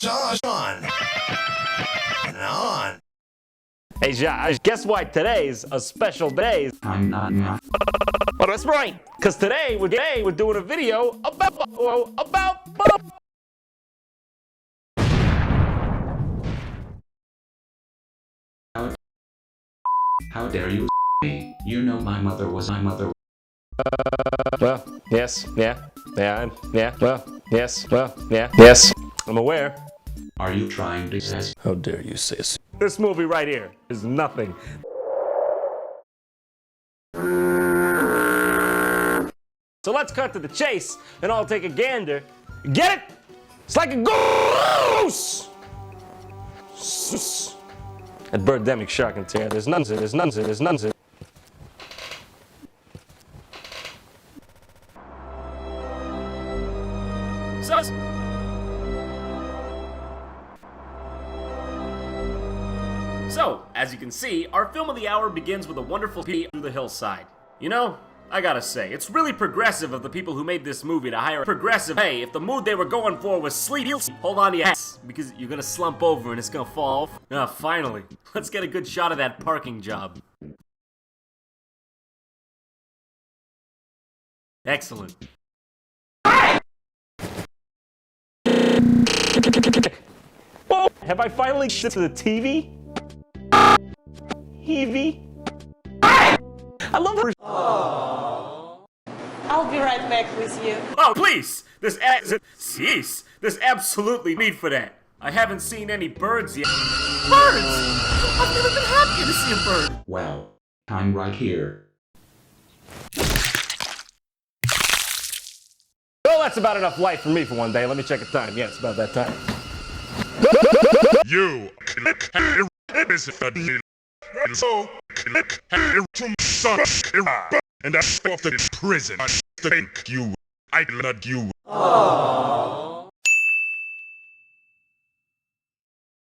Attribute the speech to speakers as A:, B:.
A: Jontron. And on.
B: Hey, Josh, guess why today's a special day?
C: I'm not.
B: Well, that's right, because today we're doing a video about.
C: How dare you me? You know my mother was my mother.
B: Well, yes, yeah, yes, I'm aware.
C: Are you trying to say?
B: How dare you, sis? This movie right here is nothing. So let's cut to the chase and I'll take a gander. Get it? It's like a goose! That birdemic shark in here. There's none.
D: So, as you can see, our film of the hour begins with a wonderful pee through the hillside. You know, I gotta say, it's really progressive of the people who made this movie to hire a progressive. Hey, if the mood they were going for was sleep, hold on to your ass, because you're gonna slump over and it's gonna fall off. Finally. Let's get a good shot of that parking job. Excellent.
B: Whoa! Have I finally shit to the TV? Heavy. I love her.
E: I'll be right back with you.
D: Oh, please! This absolutely need for that. I haven't seen any birds yet. Birds! I've never been happier to see a bird.
C: Well, I'm right here.
B: Well, that's about enough light for me for one day. Let me check the time. Yeah, it's about that time.
F: You so and I off the prison. I thank you. I love you.